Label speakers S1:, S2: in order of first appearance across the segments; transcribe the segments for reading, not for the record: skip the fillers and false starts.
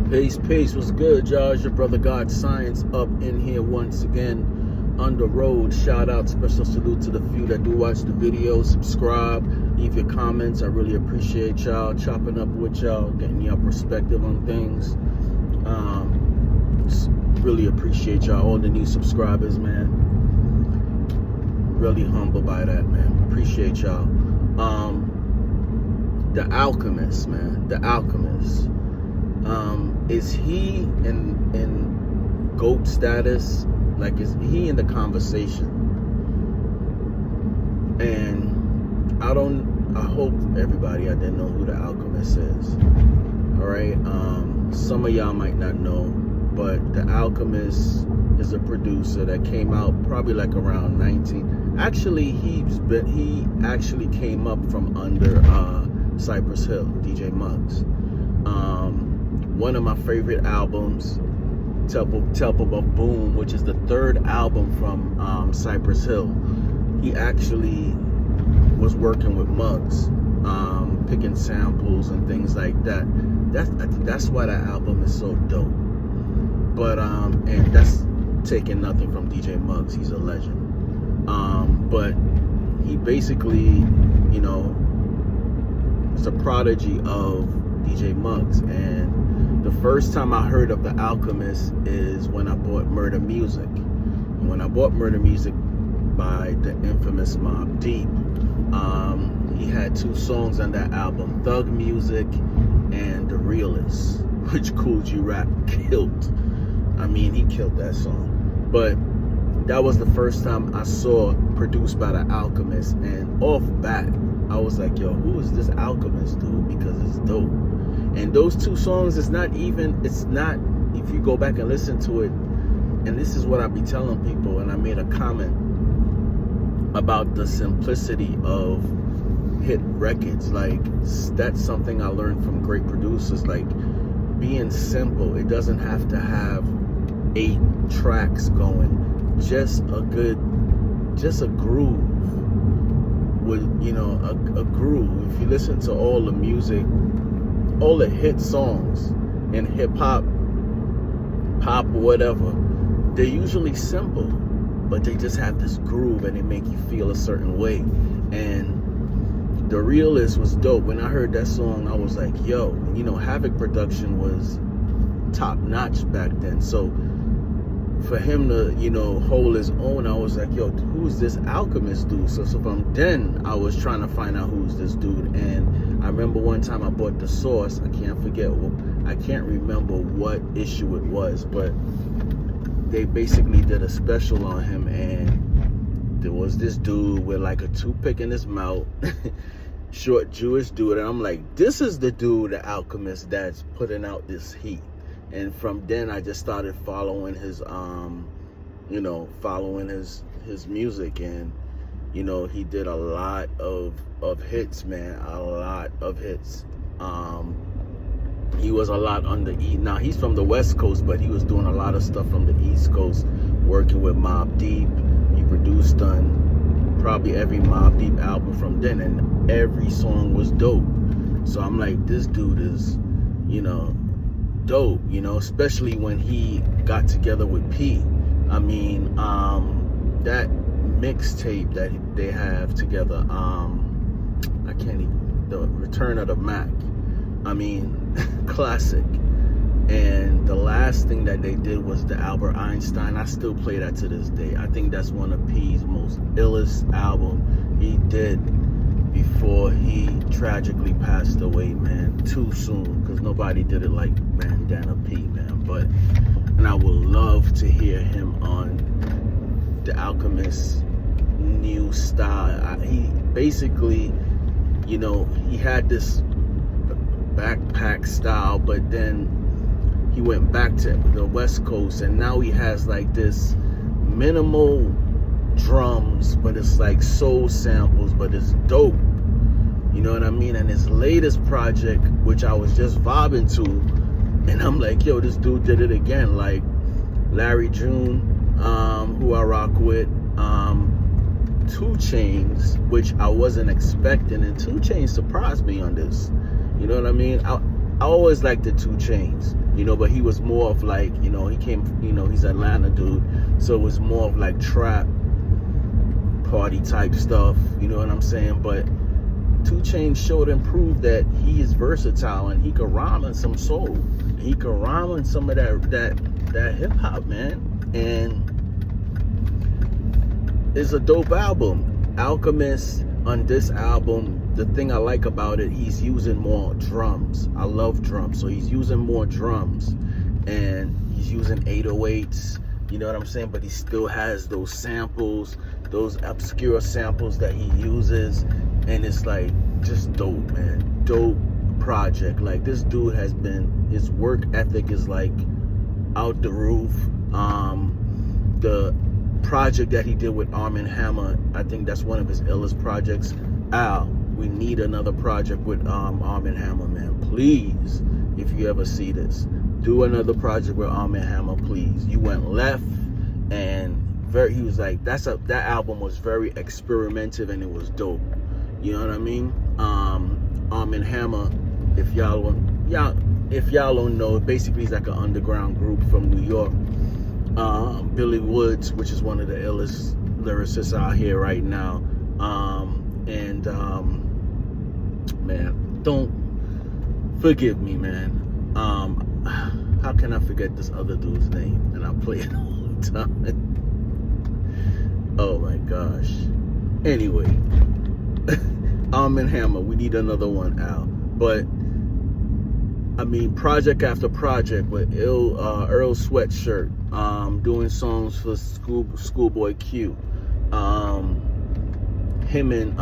S1: Peace, peace. What's good, y'all? It's your brother God Science up in here once again on the road. Shout out, special salute to the few that do watch the video. Subscribe, leave your comments. I really appreciate y'all chopping up with y'all, getting your perspective on things. Really appreciate y'all, all the new subscribers, man. Really humble by that, man. Appreciate y'all. The Alchemist, man. The Alchemist. Is he in GOAT status? Like, is he in the conversation? And I hope everybody out there know who the Alchemist is. Alright, some of y'all might not know, but the Alchemist is a producer that came out probably like around 19. Actually, he actually came up from under Cypress Hill, DJ Muggs. One of my favorite albums, Temple of Boom, which is the third album from Cypress Hill. He actually was working with Muggs, picking samples and things like that. I think that's why that album is so dope. But and that's taking nothing from DJ Muggs. He's a legend. But he basically, you know, is a prodigy of DJ Muggs. And the first time I heard of the Alchemist is when I bought Murder Music. And when I bought Murder Music by the infamous Mobb Deep, he had two songs on that album, Thug Music and The Realist, which Cool G Rap killed. I mean, he killed that song. But that was the first time I saw produced by the Alchemist, and off bat I was like, yo, who is this Alchemist dude? Because it's dope. And those two songs, it's not, if you go back and listen to it, and this is what I be telling people, and I made a comment about the simplicity of hit records. Like, that's something I learned from great producers, like being simple. It doesn't have to have 8 tracks going, just a groove with, you know, a groove. If you listen to all the music, all the hit songs in hip-hop, pop, or whatever, they're usually simple, but they just have this groove and they make you feel a certain way. And The Realist was dope. When I heard that song, I was like, yo, you know, Havoc production was top-notch back then. So for him to, you know, hold his own, I was like, yo, who's this Alchemist dude? So from then, I was trying to find out who's this dude. And I remember one time I bought The Source. I can't remember what issue it was, but they basically did a special on him, and there was this dude with like a toothpick in his mouth, short Jewish dude, and I'm like, this is the dude, the Alchemist, that's putting out this heat. And from then I just started following his his music, and you know, he did a lot of hits, man, a lot of hits. He was a lot on the East. Now, he's from the West Coast, but he was doing a lot of stuff from the East Coast, working with Mobb Deep. He produced on probably every Mobb Deep album from then, and every song was dope. So I'm like, this dude is, you know, dope, you know, especially when he got together with P. I mean, that mixtape that they have together, I can't even, the Return of the Mac, I mean, classic. And the last thing that they did was the Albert Einstein. I still play that to this day. I think that's one of P's most illest album he did before he tragically passed away, man, too soon, because nobody did it like Bandana P, man. But, and I would love to hear him on the Alchemist new style. He basically, you know, he had this backpack style, but then he went back to the West Coast, and now he has like this minimal drums, but it's like soul samples, but it's dope, you know what I mean? And his latest project, which I was just vibing to, and I'm like, yo, this dude did it again. Like Larry June, who I rock with, 2 Chainz, which I wasn't expecting, and 2 Chainz surprised me on this. You know what I mean? I always liked the 2 Chainz, you know, but he was more of like, you know, he came, you know, he's an Atlanta dude, so it was more of like trap party type stuff, you know what I'm saying? But 2 Chainz showed and proved that he is versatile and he could rhyme on some soul. He could rhyme on some of that hip hop, man. And it's a dope album. Alchemist on this album, the thing I like about it, he's using more drums. I love drums, so he's using more drums, and he's using 808s, you know what I'm saying? But he still has those samples, those obscure samples that he uses, and it's like just dope, man. Dope project. Like, this dude has been, his work ethic is like out the roof. The project that he did with Arm & Hammer, I think that's one of his illest projects. Al, we need another project with Arm & Hammer, man. Please, if you ever see this, do another project with Arm & Hammer, please. You went left, and he was like, that album was very experimentative, and it was dope. You know what I mean? Arm & Hammer, if y'all don't know, basically he's like an underground group from New York. Billy Woods, which is one of the illest lyricists out here right now. Man, don't forgive me, man. How can I forget this other dude's name? And I play it all the time. Oh my gosh. Anyway, Arm & Hammer, we need another one out. But I mean, project after project with Earl Sweatshirt, doing songs for Schoolboy Q, him and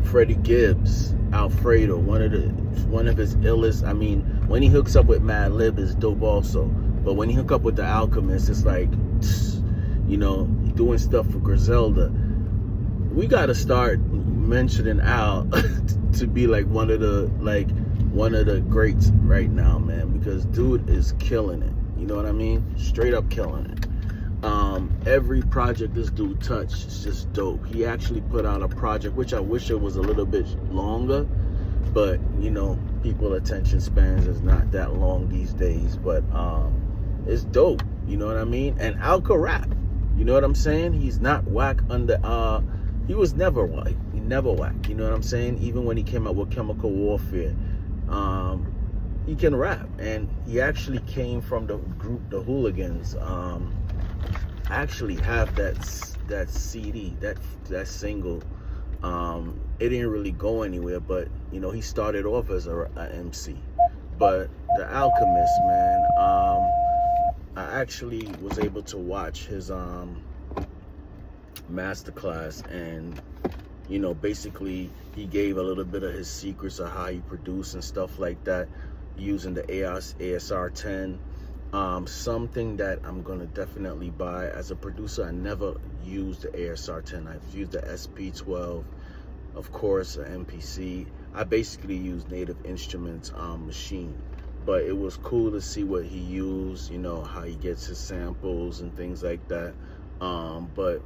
S1: Freddie Gibbs, Alfredo, one of his illest. I mean, when he hooks up with Mad Lib is dope also, but when he hook up with the Alchemist, it's like, you know, doing stuff for Griselda. We gotta start mentioning Al to be like one of the greats right now, man, because dude is killing it. You know what I mean? Straight up killing it. Every project this dude touched is just dope. He actually put out a project, which I wish it was a little bit longer, but you know, people attention spans is not that long these days. But it's dope. You know what I mean? And Al can rap. You know what I'm saying? He's not whack under. He was never whack. He never whack. You know what I'm saying? Even when he came out with Chemical Warfare, he can rap, and he actually came from the group The Hooligans. I actually have that CD, that single. It didn't really go anywhere, but you know, he started off as a MC. But The Alchemist, man, I actually was able to watch his masterclass, and you know, basically he gave a little bit of his secrets of how he produced and stuff like that using the ASR 10. Something that I'm gonna definitely buy. As a producer, I never used the ASR 10. I've used the SP12, of course, an MPC. I basically used Native Instruments machine, but it was cool to see what he used, you know, how he gets his samples and things like that. But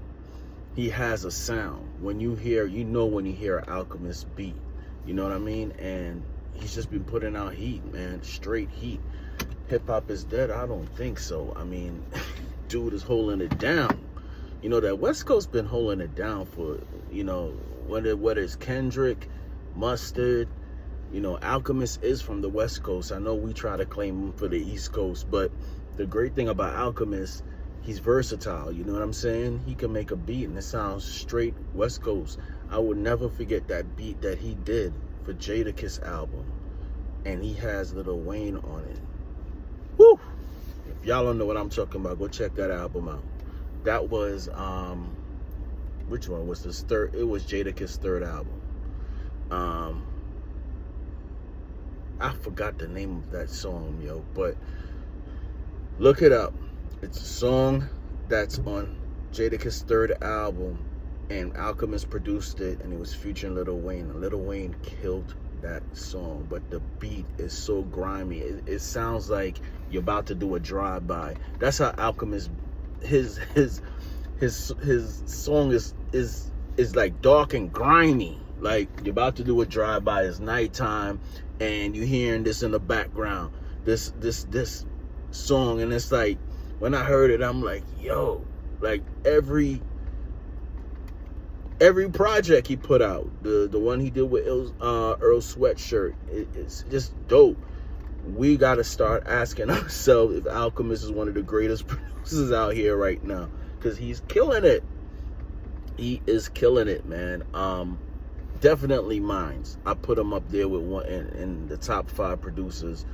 S1: he has a sound. When you hear, you know, when you hear an Alchemist beat, you know what I mean? And he's just been putting out heat, man, straight heat. Hip hop is dead? I don't think so. I mean, dude is holding it down. You know, that West Coast been holding it down for, you know, whether it's Kendrick, Mustard, you know, Alchemist is from the West Coast. I know we try to claim him for the East Coast, but the great thing about Alchemist, he's versatile, you know what I'm saying? He can make a beat and it sounds straight West Coast. I would never forget that beat that he did for Jadakiss album, and he has Lil Wayne on it. Woo! If y'all don't know what I'm talking about, go check that album out. That was, which one was this third? It was Jadakiss' third album. I forgot the name of that song, yo, but look it up. It's a song that's on Jadakiss' third album, and Alchemist produced it, and it was featuring Lil Wayne. And Lil Wayne killed that song, but the beat is so grimy. It sounds like you're about to do a drive-by. That's how Alchemist, his song is like dark and grimy. Like, you're about to do a drive-by, it's nighttime, and you're hearing this in the background, this song, and it's like, when I heard it, I'm like, yo, like every project he put out, the one he did with Earl Sweatshirt, it's just dope. We got to start asking ourselves if Alchemist is one of the greatest producers out here right now, because he's killing it. He is killing it, man. Definitely mines. I put him up there with one in the top 5 producers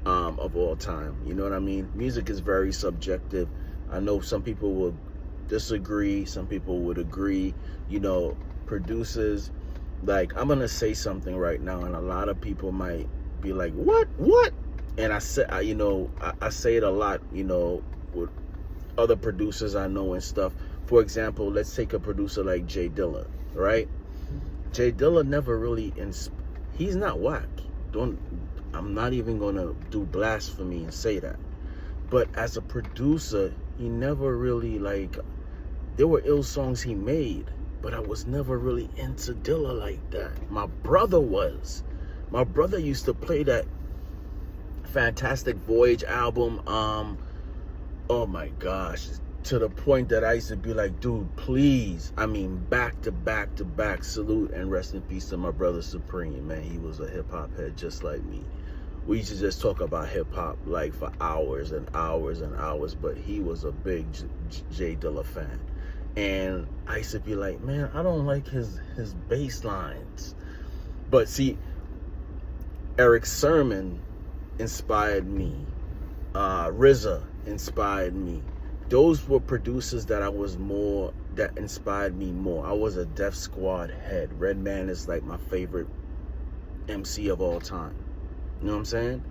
S1: of all time. You know what I mean? Music is very subjective. I know some people will disagree, some people would agree. You know, producers, like, I'm gonna say something right now, and a lot of people might be like, what? And I say it a lot, you know, with other producers I know and stuff. For example, let's take a producer like Jay Dilla, right? Jay Dilla never really, he's not whack. I'm not even gonna do blasphemy and say that. But as a producer, he never really, like, there were ill songs he made, but I was never really into Dilla like that. My brother was. My brother used to play that Fantastic Voyage album, oh my gosh, to the point that I used to be like, dude, please. I mean, back to back, salute and rest in peace to my brother Supreme, man. He was a hip-hop head just like me. We used to just talk about hip-hop like for hours and hours and hours, but he was a big Jay Dilla fan. And I used to be like, man, I don't like his bass lines. But see, Eric Sermon inspired me. RZA inspired me. Those were producers that inspired me more. I was a Def Squad head. Redman is like my favorite MC of all time. You know what I'm saying?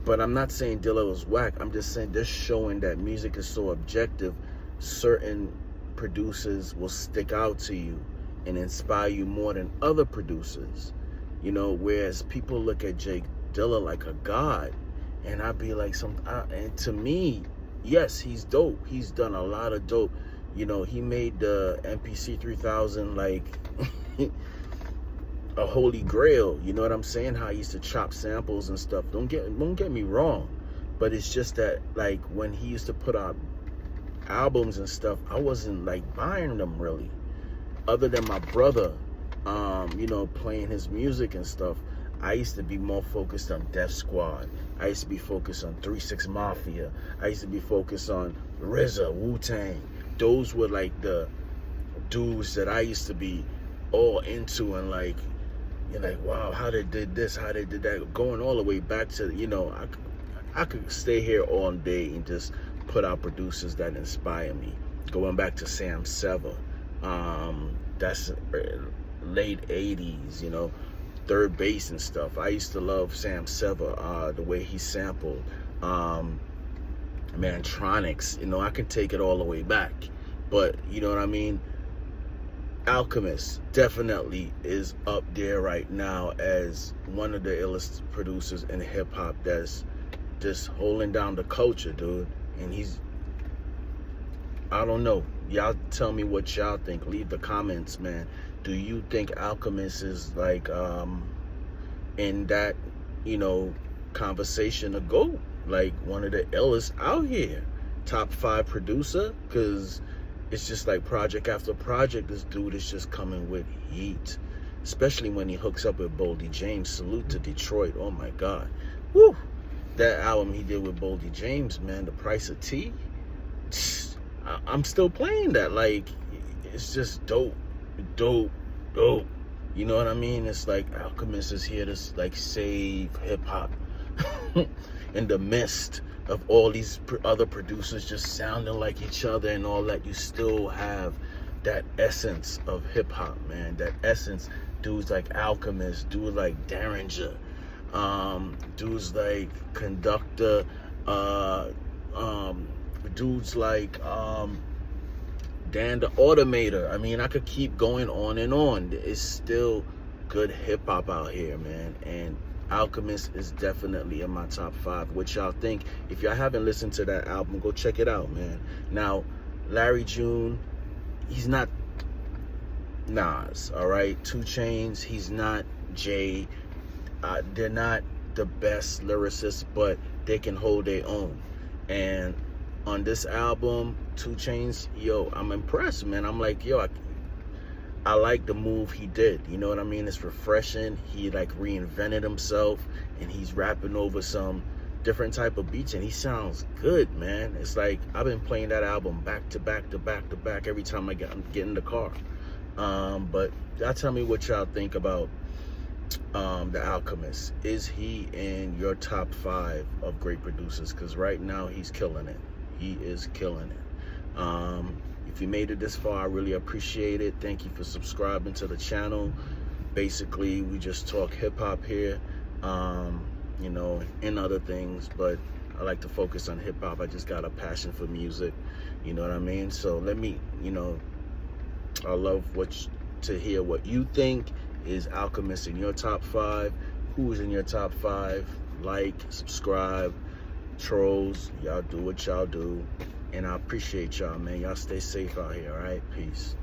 S1: But I'm not saying Dilla was whack. I'm just saying they're showing that music is so objective. Certain producers will stick out to you and inspire you more than other producers. You know, whereas people look at Jay Dilla like a god, and I'd be like, and to me, yes, he's dope. He's done a lot of dope. You know, he made the MPC 3000 like a holy grail. You know what I'm saying? How he used to chop samples and stuff. Don't get me wrong, but it's just that, like, when he used to put out albums and stuff, I wasn't like buying them really, other than my brother, you know, playing his music and stuff. I used to be more focused on Def Squad. I used to be focused on 3 6 Mafia. I used to be focused on RZA, Wu-Tang. Those were like the dudes that I used to be all into, and like, you're like, wow, how they did this, how they did that, going all the way back to, you know, I could stay here all day and just put out producers that inspire me. Going back to Sam Sever, that's late 80s, you know, third bass and stuff. I used to love Sam Sever, the way he sampled, Mantronics. You know, I can take it all the way back, but you know what I mean? Alchemist definitely is up there right now as one of the illest producers in hip-hop that's just holding down the culture, dude. And he's, I don't know, y'all tell me what y'all think. Leave the comments, man. Do you think Alchemist is like in that, you know, conversation to go, like one of the illest out here, top 5 producer? Because it's just like project after project, this dude is just coming with heat, especially when he hooks up with Boldy James. Salute to Detroit. Oh my god, woo, that album he did with Boldy James, man, The Price of Tea, I'm still playing that. Like, it's just dope. You know what I mean? It's like Alchemist is here to like save hip-hop in the midst of all these other producers just sounding like each other and all that. You still have that essence of hip-hop, man. That essence. Dudes like Alchemist, dudes like Derringer, dudes like Conductor, dudes like Dan the Automator. I mean, I could keep going on and on. It's still good hip-hop out here, man. And Alchemist is definitely in my top 5. What y'all think? If y'all haven't listened to that album, go check it out, man. Now, Larry June, he's not Nas. All right, 2 Chainz, he's not Jay. They're not the best lyricists, but they can hold their own. And on this album, 2 Chainz, yo, I'm impressed, man. I'm like, yo, I like the move he did. You know what I mean? It's refreshing. He like reinvented himself, and he's rapping over some different type of beats, and he sounds good, man. It's like I've been playing that album back to back to back to back every time I get in the car. But y'all tell me what y'all think about The Alchemist. Is he in your top 5 of great producers? Because right now he's killing it. He is killing it. If you made it this far, I really appreciate it. Thank you for subscribing to the channel. Basically, we just talk hip-hop here, you know, and other things, but I like to focus on hip-hop. I just got a passion for music, you know what I mean? So let me, you know, I love to hear what you think. Is Alchemist in your top 5? Who's in your top 5? Like, subscribe. Trolls, y'all do what y'all do. And I appreciate y'all, man. Y'all stay safe out here, all right? Peace.